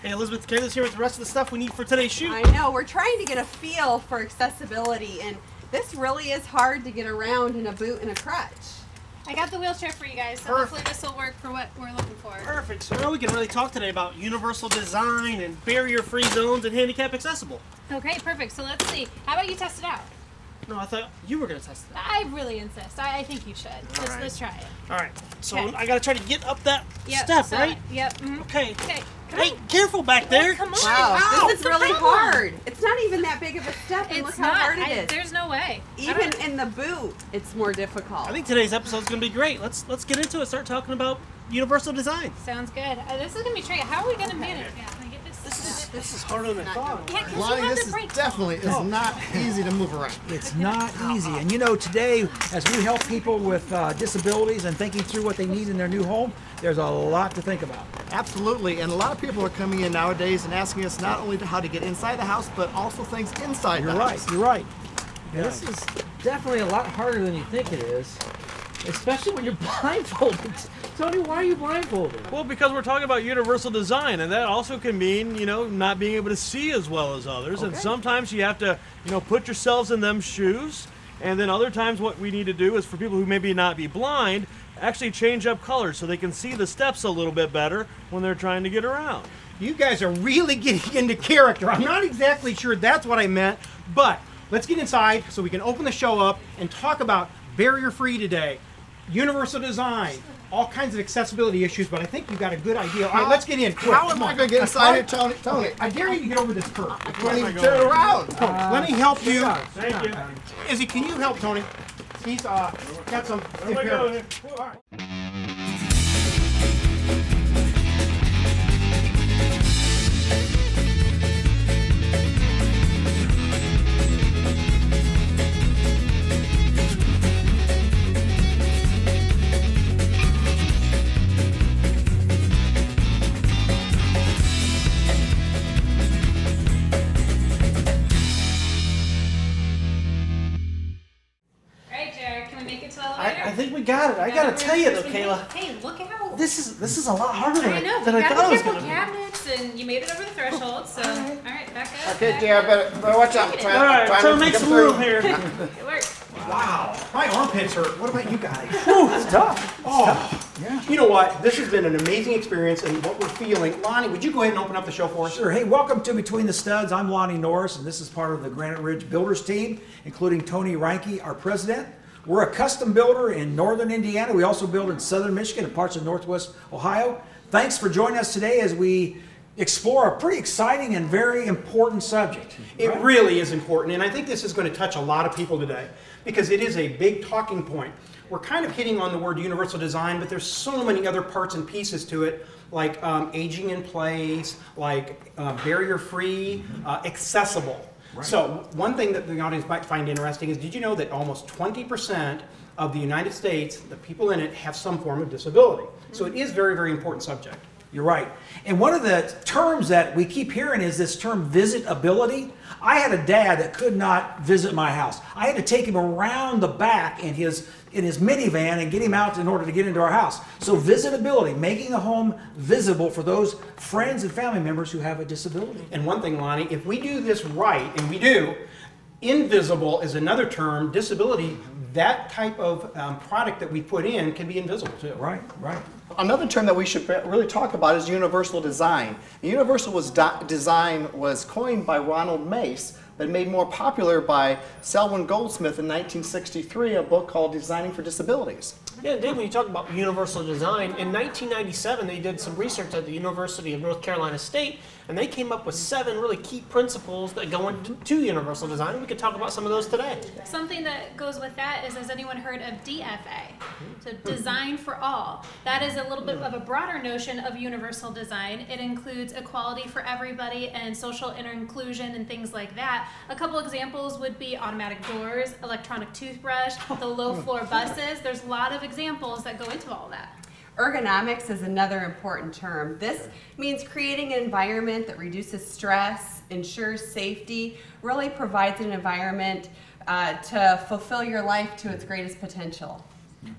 Hey Elizabeth, Kayla's here with the rest of the stuff we need for today's shoot. I know, we're trying to get a feel for accessibility, and this really is hard to get around in a boot and a crutch. I got the wheelchair for you guys, so hopefully this will work for what we're looking for. Perfect. So now we can really talk today about universal design and barrier-free zones and handicap accessible. Okay, perfect. So let's see. How about you test it out? No, I thought you were going to test it. I really insist. I think you should. Let's try it. All right. So Okay. I got to try to get up that step, right? Yep. Mm-hmm. Okay. Okay. Hey, careful back there. Come on. Wow, Ow, this is really hard. It's not even that big of a step, and look how hard it is. There's no way. Even in the boot, it's more difficult. I think today's episode is going to be great. Let's get into it. Start talking about universal design. Sounds good. This is going to be tricky. How are we going to manage? Yeah, can I get this? This is harder than I thought. Yeah, 'cause you Lonnie, have this the is brakes definitely not easy to move around. It's not easy. And you know, today, as we help people with disabilities and thinking through what they need in their new home, there's a lot to think about. Absolutely, and a lot of people are coming in nowadays and asking us not only how to get inside the house, but also things inside the house. You're right. This is definitely a lot harder than you think it is, especially when you're blindfolded. Tony, why are you blindfolded? Well, because we're talking about universal design, and that also can mean, you know, not being able to see as well as others. And sometimes you have to, you know, put yourselves in them shoes. And then other times what we need to do is for people who maybe not be blind, actually change up colors so they can see the steps a little bit better when they're trying to get around. You guys are really getting into character. I'm not exactly sure that's what I meant, but let's get inside so we can open the show up and talk about barrier-free today, universal design, all kinds of accessibility issues, but I think you got a good idea. All right, let's get in. Quick, How am I going to get inside here, Tony? Tony, I dare you to get over this curb. don't even turn around. Let me help you. Thank you. Izzy, can you help Tony? He's got some impairments. All right. Alright, Jared, can we make it to the elevator? I think we got it. I got to tell you though, Kayla, Hey, look out. this is a lot harder I know. than We I got thought it the was careful going to be. cabinets, and you made it over the threshold. So, all right, back up. Okay, back Jared, up. better watch out. All right, so make some room here. It worked. Wow, my armpits hurt. What about you guys? It's tough. Oh, Yeah. you know what? This has been an amazing experience, and what we're feeling. Lonnie, would you go ahead and open up the show for us? Sure. Hey, welcome to Between the Studs. I'm Lonnie Norris, and this is part of the Granite Ridge Builders team, including Tony Reinke, our president. We're a custom builder in northern Indiana. We also build in southern Michigan and parts of northwest Ohio. Thanks for joining us today as we explore a pretty exciting and very important subject. It really is important, and I think this is going to touch a lot of people today because it is a big talking point. We're kind of hitting on the word universal design, but there's so many other parts and pieces to it, like aging in place, like barrier-free, accessible. Right. So one thing that the audience might find interesting is, did you know that almost 20% of the United States, the people in it, have some form of disability? So it is a very, very important subject. You're right. And one of the terms that we keep hearing is this term visitability. I had a dad that could not visit my house. I had to take him around the back in his minivan and get him out in order to get into our house. So visitability, making the home visible for those friends and family members who have a disability. And one thing, Lonnie, if we do this right, and we do, invisible is another term. Disability, that type of product that we put in can be invisible too. Right, right. Another term that we should really talk about is universal design. Universal design was coined by Ronald Mace, but made more popular by Selwyn Goldsmith in 1963, a book called Designing for Disabilities. Yeah, Dave, when you talk about universal design, in 1997 they did some research at the University of North Carolina State, and they came up with 7 really key principles that go into universal design, and we could talk about some of those today. Something that goes with that is, has anyone heard of DFA? So Design for All. That is a little bit of a broader notion of universal design. It includes equality for everybody and social inclusion and things like that. A couple examples would be automatic doors, electronic toothbrush, the low floor buses. There's a lot of examples that go into all that. Ergonomics is another important term. This means creating an environment that reduces stress, ensures safety, really provides an environment to fulfill your life to its greatest potential.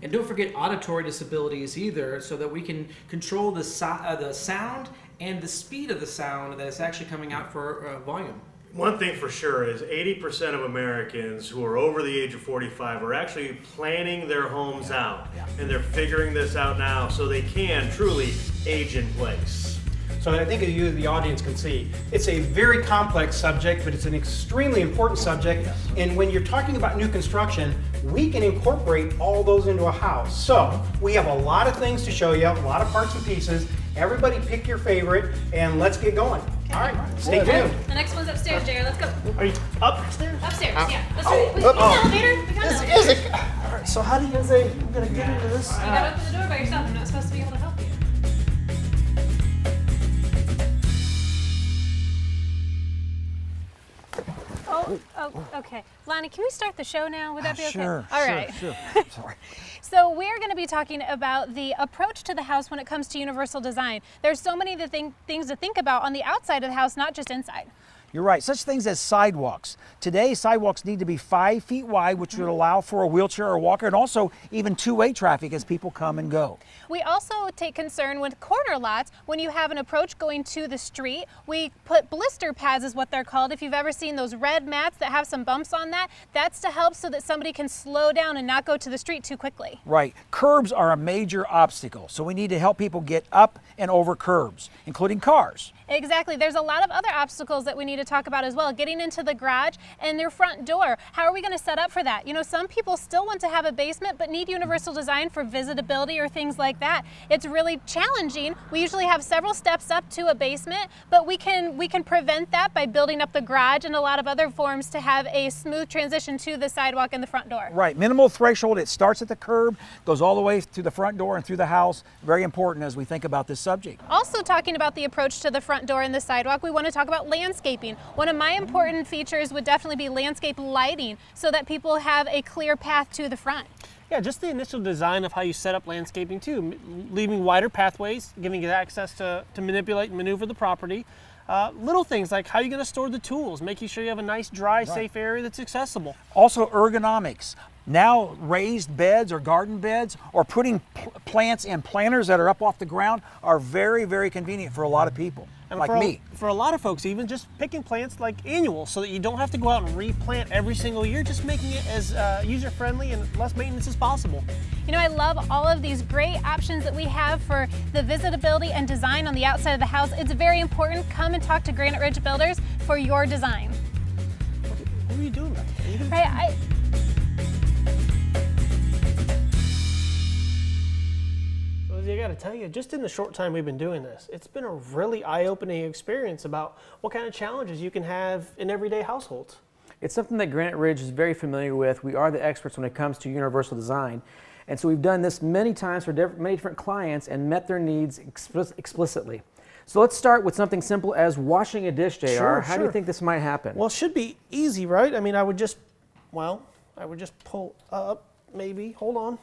And don't forget auditory disabilities either, so that we can control the sound and the speed of the sound that is actually coming out for volume. One thing for sure is 80% of Americans who are over the age of 45 are actually planning their homes out. And they're figuring this out now so they can truly age in place. So I think you, the audience, can see it's a very complex subject, but it's an extremely important subject. And when you're talking about new construction, we can incorporate all those into a house. So we have a lot of things to show you, a lot of parts and pieces. Everybody pick your favorite, and let's get going. All right, stay tuned. The next one's upstairs, JR. Let's go. Are you upstairs? Upstairs, yeah. Let's do we got an elevator. We got an elevator. Is it? All right. So how do you guys say I'm gonna get into this? You gotta open the door by yourself. I'm not supposed to be able to help you. Oh, okay. Lonnie, can we start the show now? Would that be okay? Sure. All right. Sure. Sorry. So we're going to be talking about the approach to the house when it comes to universal design. There's so many things to think about on the outside of the house, not just inside. You're right. Such things as sidewalks. Today, sidewalks need to be 5 feet wide, which would allow for a wheelchair or walker, and also even two-way traffic as people come and go. We also take concern with corner lots. When you have an approach going to the street, we put blister pads is what they're called. If you've ever seen those red mats that have some bumps on that, that's to help so that somebody can slow down and not go to the street too quickly. Right. Curbs are a major obstacle, so we need to help people get up and over curbs, including cars. Exactly. There's a lot of other obstacles that we need to talk about as well. Getting into the garage and their front door. How are we going to set up for that? You know, some people still want to have a basement but need universal design for visitability or things like that. It's really challenging. We usually have several steps up to a basement, but we can prevent that by building up the garage and a lot of other forms to have a smooth transition to the sidewalk and the front door. Right. Minimal threshold. It starts at the curb, goes all the way to the front door and through the house. Very important as we think about this subject. Also talking about the approach to the front door and the sidewalk, we want to talk about landscaping. One of my important features would definitely be landscape lighting so that people have a clear path to the front. Yeah, just the initial design of how you set up landscaping too, leaving wider pathways, giving you access to manipulate and maneuver the property. Little things like how you're going to store the tools, making sure you have a nice, dry, safe area that's accessible. Also ergonomics. Now raised beds or garden beds or putting plants in planters that are up off the ground are very, very convenient for a lot of people, And like me. For a lot of folks, even just picking plants like annual so that you don't have to go out and replant every single year, just making it as user-friendly and less maintenance as possible. You know, I love all of these great options that we have for the visitability and design on the outside of the house. It's very important. Come and talk to Granite Ridge Builders for your design. What are you doing back there? Right, I got to tell you, just in the short time we've been doing this, it's been a really eye-opening experience about what kind of challenges you can have in everyday households. It's something that Granite Ridge is very familiar with. We are the experts when it comes to universal design. And so we've done this many times for many different clients and met their needs explicitly. So let's start with something simple as washing a dish, JR. Sure, How do you think this might happen? Well, it should be easy, right? I mean, I would just pull up, maybe. Hold on.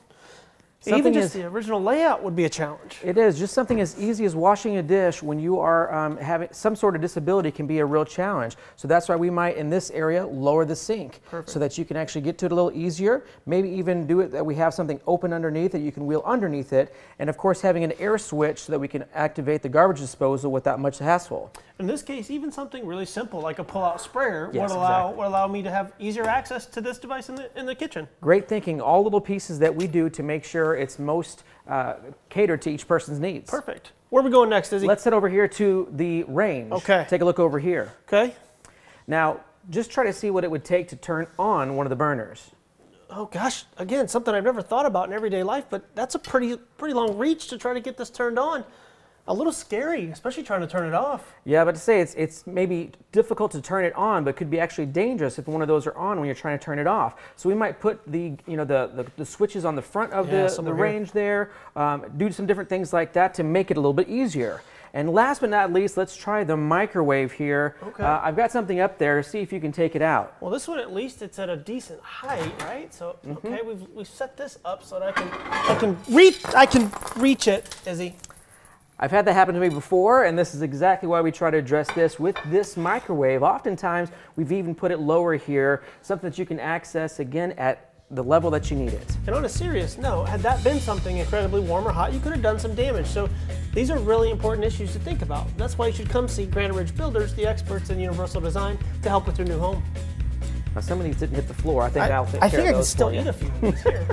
Even just the original layout would be a challenge. It is. Just something as easy as washing a dish when you are having some sort of disability can be a real challenge. So that's why we might, in this area, lower the sink. Perfect. So that you can actually get to it a little easier. Maybe even do it that we have something open underneath that you can wheel underneath it. And of course, having an air switch so that we can activate the garbage disposal without much hassle. In this case, even something really simple like a pull-out sprayer Yes, would allow me to have easier access to this device in the kitchen. Great thinking. All little pieces that we do to make sure it's most catered to each person's needs. Perfect. Where are we going next, Izzy? Let's head over here to the range. Okay. Take a look over here. Okay. Now, just try to see what it would take to turn on one of the burners. Oh gosh, again, something I've never thought about in everyday life, but that's a pretty long reach to try to get this turned on. A little scary, especially trying to turn it off. Yeah, but to say it's maybe difficult to turn it on, but could be actually dangerous if one of those are on when you're trying to turn it off. So we might put the switches on the front of the range there, do some different things like that to make it a little bit easier. And last but not least, let's try the microwave here. Okay. I've got something up there. See if you can take it out. Well, this one at least it's at a decent height, right? So okay, we've set this up so that I can reach it, Izzy. I've had that happen to me before, and this is exactly why we try to address this with this microwave. Oftentimes, we've even put it lower here, something that you can access again at the level that you need it. And on a serious note, had that been something incredibly warm or hot, you could have done some damage. So these are really important issues to think about. That's why you should come see Granite Ridge Builders, the experts in universal design, to help with your new home. Now, some of these didn't hit the floor. I think I'll take care of those. I think I can for still you. eat a few of these here.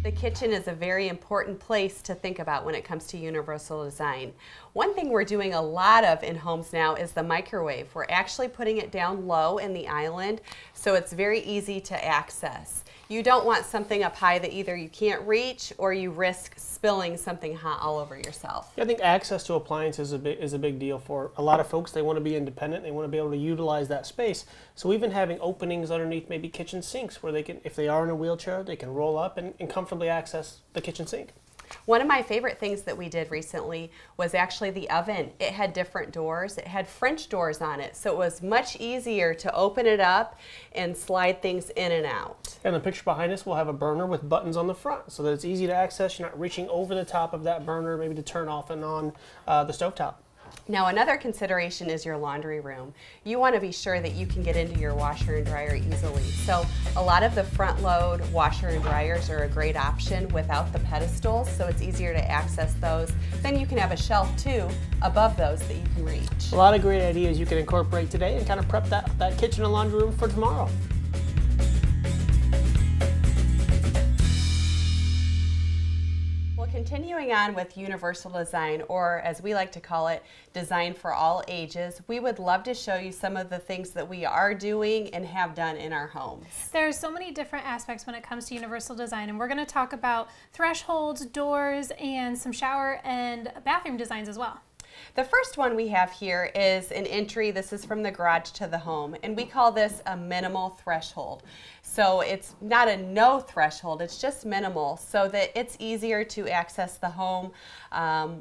The kitchen is a very important place to think about when it comes to universal design. One thing we're doing a lot of in homes now is the microwave. We're actually putting it down low in the island so it's very easy to access. You don't want something up high that either you can't reach or you risk spilling something hot all over yourself. I think access to appliances is a big deal for a lot of folks. They want to be independent. They want to be able to utilize that space. So even having openings underneath maybe kitchen sinks where they can, if they are in a wheelchair, they can roll up and comfortably access the kitchen sink. One of my favorite things that we did recently was actually the oven. It had different doors. It had French doors on it, so it was much easier to open it up and slide things in and out. And the picture behind us will have a burner with buttons on the front so that it's easy to access. You're not reaching over the top of that burner maybe to turn off and on the stovetop. Now, another consideration is your laundry room. You want to be sure that you can get into your washer and dryer easily. So a lot of the front load washer and dryers are a great option without the pedestals, so it's easier to access those. Then you can have a shelf too above those that you can reach. A lot of great ideas you can incorporate today and kind of prep that kitchen and laundry room for tomorrow. Continuing on with universal design, or as we like to call it, design for all ages, we would love to show you some of the things that we are doing and have done in our homes. There are so many different aspects when it comes to universal design, and we're going to talk about thresholds, doors, and some shower and bathroom designs as well. The first one we have here is an entry. This is from the garage to the home, and we call this a minimal threshold. So it's not a no threshold, it's just minimal so that it's easier to access the home,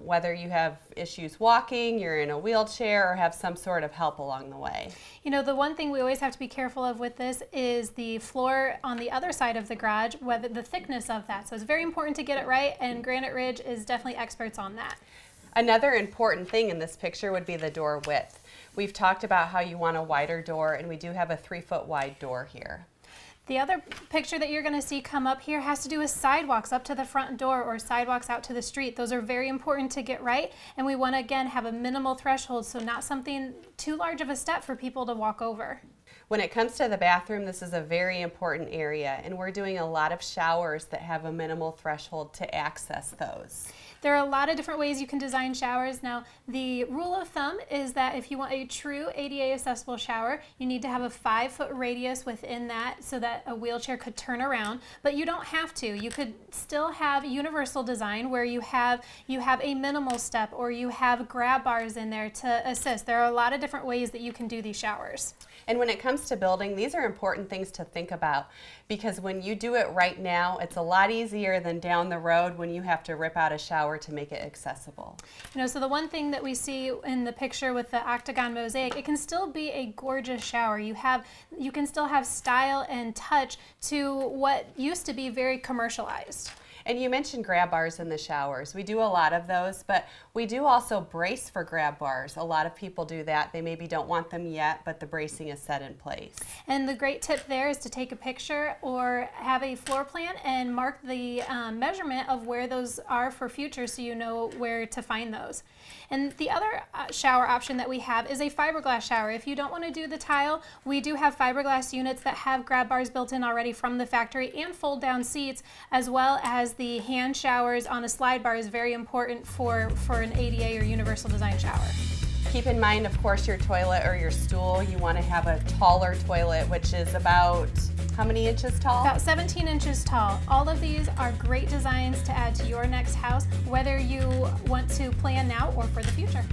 whether you have issues walking, you're in a wheelchair, or have some sort of help along the way. You know, the one thing we always have to be careful of with this is the floor on the other side of the garage, whether the thickness of that. So it's very important to get it right, and Granite Ridge is definitely experts on that. Another important thing in this picture would be the door width. We've talked about how you want a wider door, and we do have a 3-foot wide door here. The other picture that you're going to see come up here has to do with sidewalks up to the front door or sidewalks out to the street. Those are very important to get right, and we want to again have a minimal threshold, so not something too large of a step for people to walk over. When it comes to the bathroom, this is a very important area, and we're doing a lot of showers that have a minimal threshold to access those. There are a lot of different ways you can design showers. Now, the rule of thumb is that if you want a true ADA accessible shower, you need to have a 5-foot radius within that so that a wheelchair could turn around, but you don't have to. You could still have universal design where you have a minimal step, or you have grab bars in there to assist. There are a lot of different ways that you can do these showers. And when it comes to building, these are important things to think about, because when you do it right now, it's a lot easier than down the road when you have to rip out a shower to make it accessible. You know, so the one thing that we see in the picture with the octagon mosaic, it can still be a gorgeous shower. You can still have style and touch to what used to be very commercialized. And you mentioned grab bars in the showers. We do a lot of those, but we do also brace for grab bars. A lot of people do that. They maybe don't want them yet, but the bracing is set in place. And the great tip there is to take a picture or have a floor plan and mark the measurement of where those are for future so you know where to find those. And the other shower option that we have is a fiberglass shower. If you don't want to do the tile, we do have fiberglass units that have grab bars built in already from the factory and fold down seats, as well as the hand showers on a slide bar is very important for an ADA or universal design shower. Keep in mind, of course, your toilet or your stool. You want to have a taller toilet, which is about how many inches tall? About 17 inches tall. All of these are great designs to add to your next house, whether you want to plan now or for the future.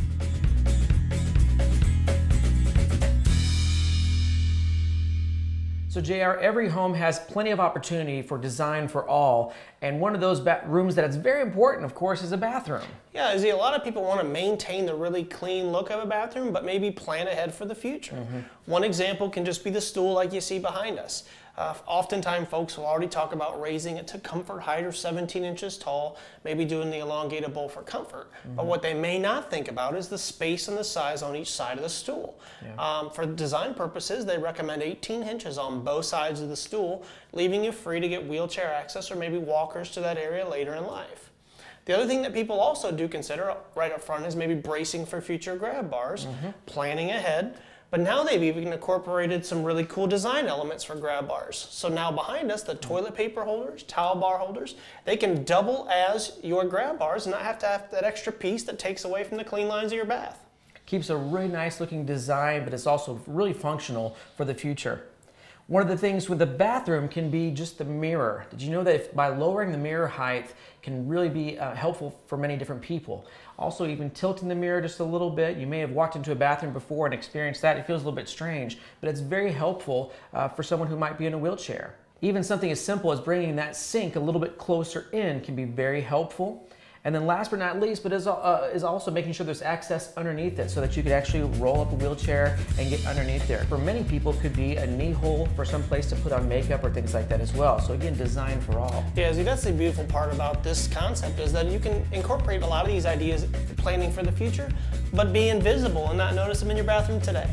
So JR, every home has plenty of opportunity for design for all, and one of those rooms that is very important, of course, is a bathroom. Yeah, Izzy, a lot of people want to maintain the really clean look of a bathroom, but maybe plan ahead for the future. One example can just be the stool like you see behind us. Oftentimes, folks will already talk about raising it to comfort height or 17 inches tall, maybe doing the elongated bowl for comfort. But what they may not think about is the space and the size on each side of the stool. For design purposes, they recommend 18 inches on both sides of the stool, leaving you free to get wheelchair access or maybe walkers to that area later in life. The other thing that people also do consider right up front is maybe bracing for future grab bars, planning ahead. But now they've even incorporated some really cool design elements for grab bars. So now behind us, the toilet paper holders, towel bar holders, they can double as your grab bars and not have to have that extra piece that takes away from the clean lines of your bath. Keeps a really nice looking design, but it's also really functional for the future. One of the things with the bathroom can be just the mirror. Did you know that by lowering the mirror height can really be helpful for many different people? Also, even tilting the mirror just a little bit. You may have walked into a bathroom before and experienced that. It feels a little bit strange, but it's very helpful for someone who might be in a wheelchair. Even something as simple as bringing that sink a little bit closer in can be very helpful. And then last but not least, but is also making sure there's access underneath it so that you could actually roll up a wheelchair and get underneath there. For many people, it could be a knee hole for some place to put on makeup or things like that as well. So again, design for all. Yeah, see, that's the beautiful part about this concept is that you can incorporate a lot of these ideas planning for the future, but be invisible and not notice them in your bathroom today.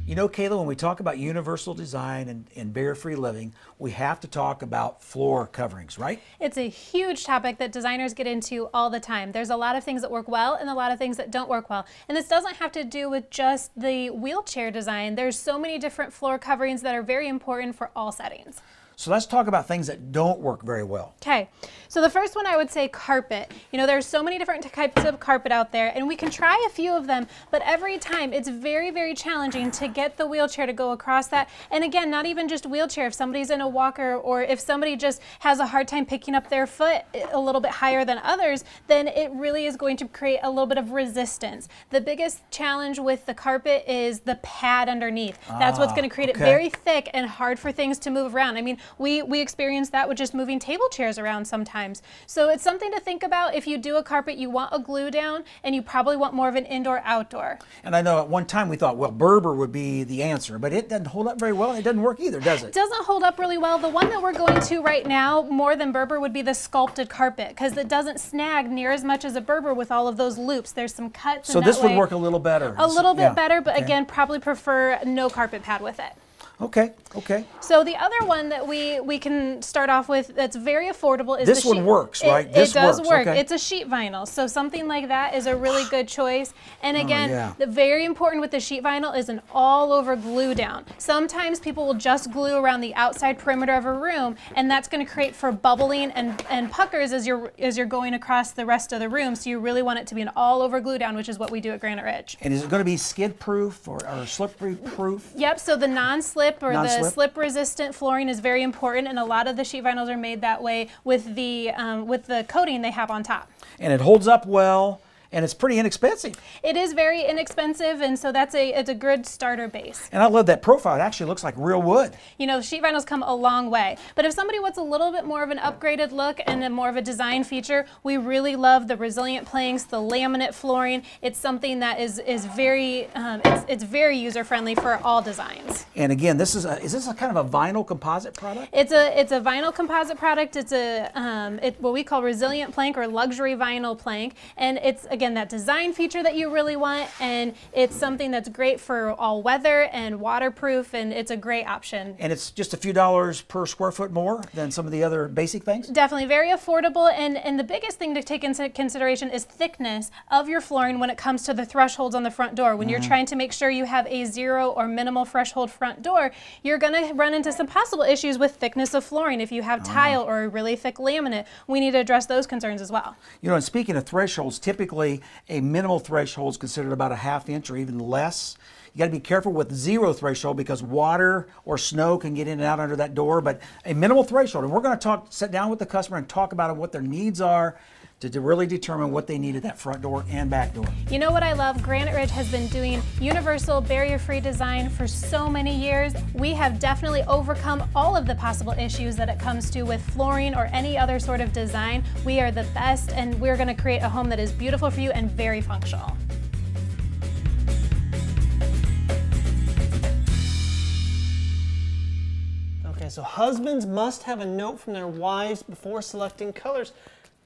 You know, Kayla, when we talk about universal design and barrier-free living, we have to talk about floor coverings, right? It's a huge topic that designers get into all the time. There's a lot of things that work well and a lot of things that don't work well. And this doesn't have to do with just the wheelchair design. There's so many different floor coverings that are very important for all settings. So let's talk about things that don't work very well. Okay, so the first one I would say carpet. You know, there's so many different types of carpet out there, and we can try a few of them, but every time it's very, very challenging to get the wheelchair to go across that. And again, not even just wheelchair, if somebody's in a walker or if somebody just has a hard time picking up their foot a little bit higher than others, then it really is going to create a little bit of resistance. The biggest challenge with the carpet is the pad underneath. That's what's going to create it very thick and hard for things to move around. I mean, we experience that with just moving table chairs around sometimes. So it's something to think about. If you do a carpet, you want a glue down, and you probably want more of an indoor-outdoor. And I know at one time we thought, well, Berber would be the answer, but it doesn't hold up very well. It doesn't work either, does it? It doesn't hold up really well. The one that we're going to right now, more than Berber, would be the sculpted carpet, because it doesn't snag near as much as a Berber with all of those loops. There's some cuts. So this would work a little better. A little bit better, but again, probably prefer no carpet pad with it. Okay, okay. So the other one that we can start off with that's very affordable is this one works, right? It does work. Okay. It's a sheet vinyl. So something like that is a really good choice. And again, the very important with the sheet vinyl is an all over glue down. Sometimes people will just glue around the outside perimeter of a room, and that's going to create for bubbling and puckers as you're going across the rest of the room. So you really want it to be an all over glue down, which is what we do at Granite Ridge. And is it going to be skid proof or slip proof? Yep, so the non-slip or the slip resistant flooring is very important, and a lot of the sheet vinyls are made that way with the coating they have on top. And it holds up well. And it's pretty inexpensive. It is very inexpensive, and so it's a good starter base. And I love that profile. It actually looks like real wood. You know, sheet vinyls come a long way. But if somebody wants a little bit more of an upgraded look and more of a design feature, we really love the resilient planks, the laminate flooring. It's something that is very it's very user friendly for all designs. And again, is this a kind of a vinyl composite product? It's a vinyl composite product. It's what we call resilient plank or luxury vinyl plank, and it's again that design feature that you really want, and it's something that's great for all weather and waterproof, and it's a great option. And it's just a few dollars per square foot more than some of the other basic things? Definitely very affordable, and the biggest thing to take into consideration is thickness of your flooring when it comes to the thresholds on the front door. When you're trying to make sure you have a zero or minimal threshold front door, you're going to run into some possible issues with thickness of flooring. If you have tile or a really thick laminate, we need to address those concerns as well. You know, and speaking of thresholds, typically a minimal threshold is considered about a ½ inch or even less. You got to be careful with zero threshold because water or snow can get in and out under that door, but a minimal threshold. And we're going to sit down with the customer and talk about what their needs are to really determine what they need at that front door and back door. You know what I love? Granite Ridge has been doing universal barrier-free design for so many years. We have definitely overcome all of the possible issues that it comes to with flooring or any other sort of design. We are the best, and we're going to create a home that is beautiful for you and very functional. Okay, so husbands must have a note from their wives before selecting colors.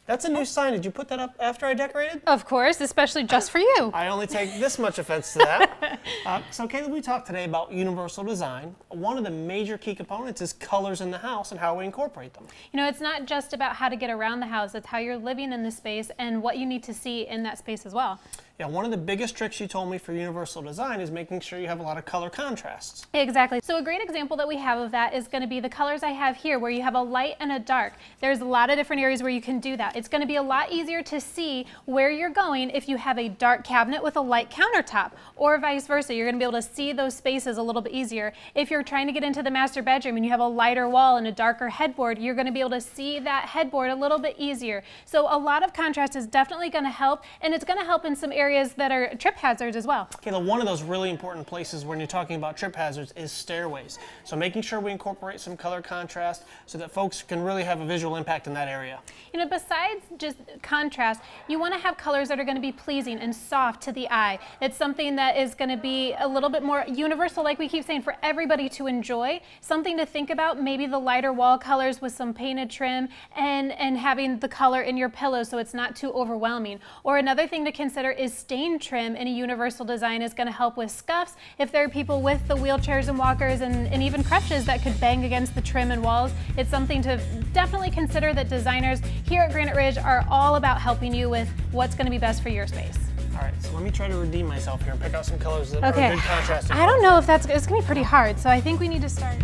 That's a new sign. Did you put that up after I decorated? Of course, especially just for you. I only take this much offense to that. So Caleb, we talked today about universal design. One of the major key components is colors in the house and how we incorporate them. You know, it's not just about how to get around the house, it's how you're living in the space and what you need to see in that space as well. Yeah, one of the biggest tricks you told me for universal design is making sure you have a lot of color contrasts. Exactly. So a great example that we have of that is going to be the colors I have here, where you have a light and a dark. There's a lot of different areas where you can do that. It's going to be a lot easier to see where you're going if you have a dark cabinet with a light countertop, or vice versa. You're going to be able to see those spaces a little bit easier. If you're trying to get into the master bedroom and you have a lighter wall and a darker headboard, you're going to be able to see that headboard a little bit easier. So a lot of contrast is definitely going to help, and it's going to help in some areas that are trip hazards as well. Kayla, one of those really important places when you're talking about trip hazards is stairways. So making sure we incorporate some color contrast so that folks can really have a visual impact in that area. You know, besides just contrast, you want to have colors that are going to be pleasing and soft to the eye. It's something that is going to be a little bit more universal, like we keep saying, for everybody to enjoy. Something to think about, maybe the lighter wall colors with some painted trim and having the color in your pillow so it's not too overwhelming. Or another thing to consider is stain trim in a universal design is going to help with scuffs. If there are people with the wheelchairs and walkers and even crutches that could bang against the trim and walls, it's something to definitely consider that designers here at Granite Ridge are all about helping you with what's going to be best for your space. All right, so let me try to redeem myself here and pick out some colors that are good contrasting. I don't know if it's going to be pretty hard, so I think we need to start.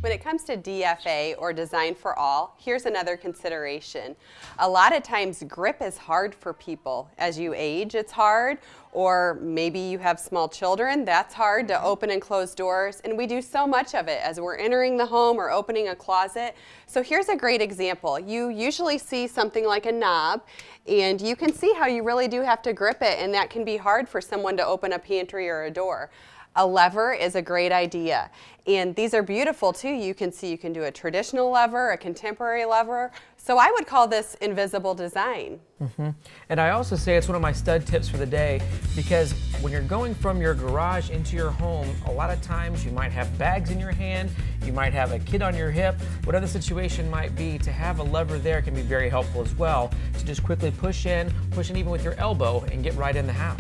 When it comes to DFA, or Design for All, here's another consideration. A lot of times grip is hard for people. As you age, it's hard, or maybe you have small children, that's hard to open and close doors, and we do so much of it as we're entering the home or opening a closet. So here's a great example. You usually see something like a knob, and you can see how you really do have to grip it, and that can be hard for someone to open a pantry or a door. A lever is a great idea, and these are beautiful too. You can see you can do a traditional lever, a contemporary lever. So I would call this invisible design. And I also say it's one of my stud tips for the day, because when you're going from your garage into your home, a lot of times you might have bags in your hand, you might have a kid on your hip, whatever the situation might be. To have a lever there can be very helpful as well, to just quickly push in even with your elbow and get right in the house.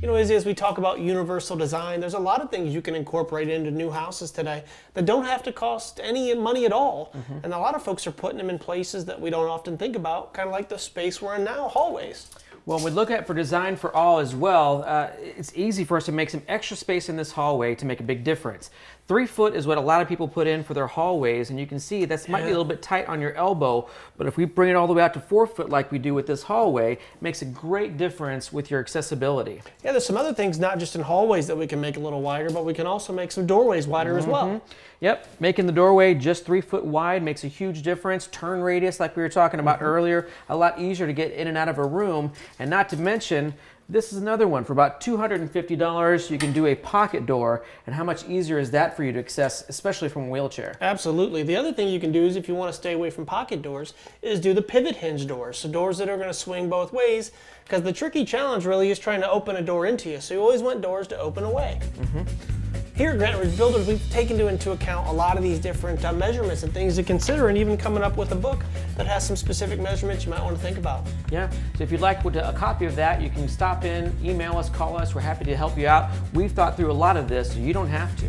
You know, Izzy, as we talk about universal design, there's a lot of things you can incorporate into new houses today that don't have to cost any money at all. And a lot of folks are putting them in places that we don't often think about, kind of like the space we're in now, hallways. Well, we look at for Design for All as well, it's easy for us to make some extra space in this hallway to make a big difference. 3 foot is what a lot of people put in for their hallways, and you can see that might be a little bit tight on your elbow, but if we bring it all the way out to 4 foot like we do with this hallway, it makes a great difference with your accessibility. Yeah, there's some other things not just in hallways that we can make a little wider, but we can also make some doorways wider as well. Yep, making the doorway just 3 foot wide makes a huge difference. Turn radius, like we were talking about earlier, a lot easier to get in and out of a room. And not to mention, this is another one. For about $250, you can do a pocket door. And how much easier is that for you to access, especially from a wheelchair? Absolutely. The other thing you can do is, if you want to stay away from pocket doors, is do the pivot hinge doors. So doors that are going to swing both ways, because the tricky challenge really is trying to open a door into you. So you always want doors to open away. Here at Granite Ridge Builders, we've taken into account a lot of these different measurements and things to consider, and even coming up with a book that has some specific measurements you might want to think about. Yeah, so if you'd like a copy of that, you can stop in, email us, call us. We're happy to help you out. We've thought through a lot of this, so you don't have to.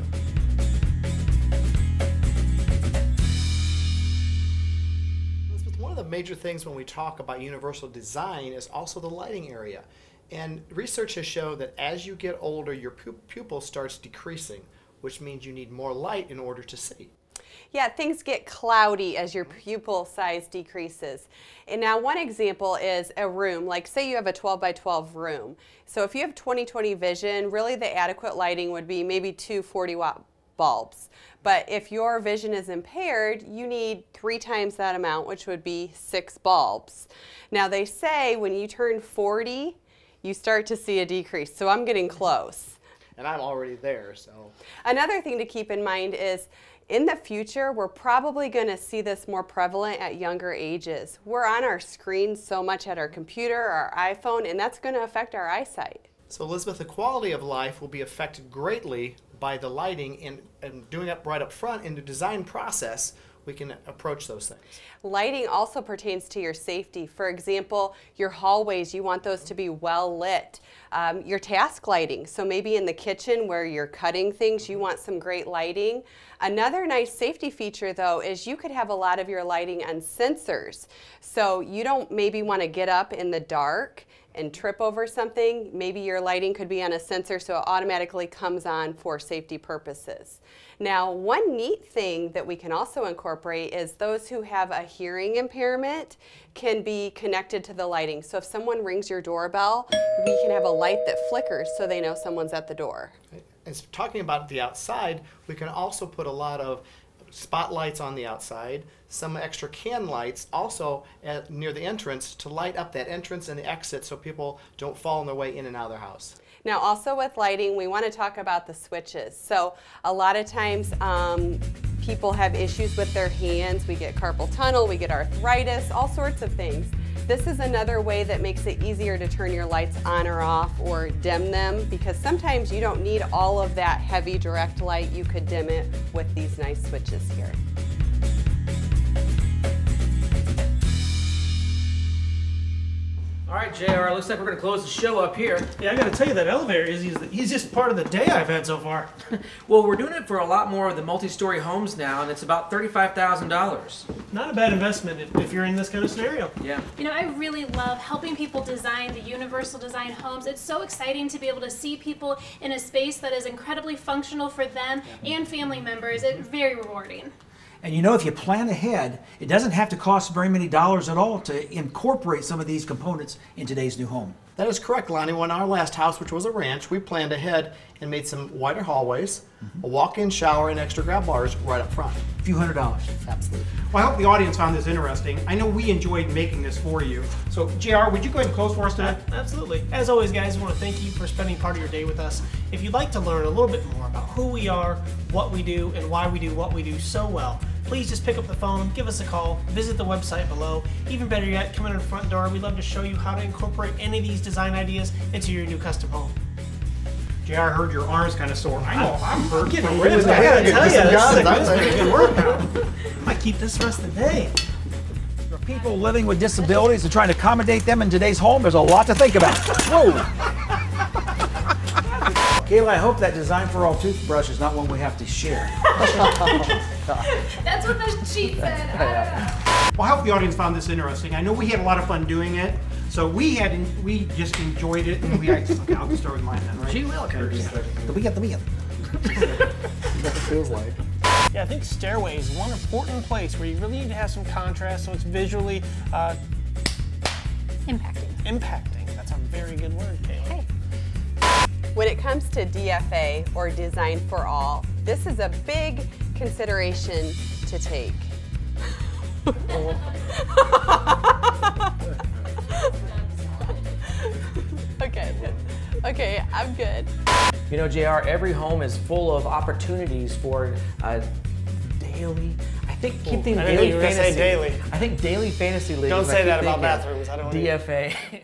One of the major things when we talk about universal design is also the lighting area. And research has shown that as you get older, your pupil starts decreasing, which means you need more light in order to see. Yeah, things get cloudy as your pupil size decreases. And now one example is a room, like say you have a 12 by 12 room. So if you have 20/20 vision, really the adequate lighting would be maybe 2 40-watt bulbs. But if your vision is impaired, you need 3 times that amount, which would be 6 bulbs. Now they say when you turn 40, you start to see a decrease. So I'm getting close. And I'm already there, so. Another thing to keep in mind is In the future, we're probably going to see this more prevalent at younger ages. We're on our screens so much at our computer, our iPhone, and that's going to affect our eyesight. So Elizabeth, the quality of life will be affected greatly by the lighting, and doing it right up front in the design process, we can approach those things. Lighting also pertains to your safety. For example, your hallways, you want those to be well lit. Your task lighting, so maybe in the kitchen where you're cutting things, you want some great lighting. Another nice safety feature though is you could have a lot of your lighting on sensors. So you don't maybe want to get up in the dark and trip over something. Maybe your lighting could be on a sensor so it automatically comes on for safety purposes. Now, one neat thing that we can also incorporate is those who have a hearing impairment can be connected to the lighting. So if someone rings your doorbell, we can have a light that flickers so they know someone's at the door. And talking about the outside, we can also put a lot of spotlights on the outside, some extra can lights also near the entrance to light up that entrance and the exit so people don't fall on their way in and out of their house. Now also with lighting, we want to talk about the switches. So a lot of times people have issues with their hands. We get carpal tunnel, we get arthritis, all sorts of things. This is another way that makes it easier to turn your lights on or off or dim them, because sometimes you don't need all of that heavy direct light. You could dim it with these nice switches here. All right, JR, looks like we're going to close the show up here. Yeah, I got to tell you, that elevator is he's just part of the day I've had so far. Well, we're doing it for a lot more of the multi-story homes now, and it's about $35,000. Not a bad investment if you're in this kind of scenario. Yeah. You know, I really love helping people design the universal design homes. It's so exciting to be able to see people in a space that is incredibly functional for them and family members. It's very rewarding. And you know, if you plan ahead, it doesn't have to cost very many dollars at all to incorporate some of these components in today's new home. That is correct, Lonnie. When our last house, which was a ranch, we planned ahead and made some wider hallways, a walk-in shower, and extra grab bars right up front. A few $100s. Absolutely. Well, I hope the audience found this interesting. I know we enjoyed making this for you. So, JR, would you go ahead and close for us today? Absolutely. As always, guys, I want to thank you for spending part of your day with us. If you'd like to learn a little bit more about who we are, what we do, and why we do what we do so well, please just pick up the phone, give us a call, visit the website below. Even better yet, come in our front door. We'd love to show you how to incorporate any of these design ideas into your new custom home. JR, I heard your arm's kind of sore. I know, I'm hurt. Getting rid of it. I gotta tell you, this is a good workout. I might keep this the rest of the day. For people living with disabilities and trying to accommodate them in today's home, there's a lot to think about. Whoa! Kayla, I hope that Design for All toothbrush is not one we have to share. That's what the sheet said. I don't know. Well, I hope the audience found this interesting. I know we had a lot of fun doing it. So we just enjoyed it, and okay, I'll just start with mine then, right? Gee, well, okay. The weekend. That feels like. Yeah, I think stairway is one important place where you really need to have some contrast so it's visually Impacting. That's a very good word, Kayla. Okay. When it comes to DFA, or Design for All, this is a big consideration to take. Okay, I'm good. You know, JR, every home is full of opportunities for daily. I think keep thinking I didn't know daily you were gonna say fantasy. daily. I think daily fantasy league. Don't is what say I keep that about thinking. bathrooms. I don't want to. DFA.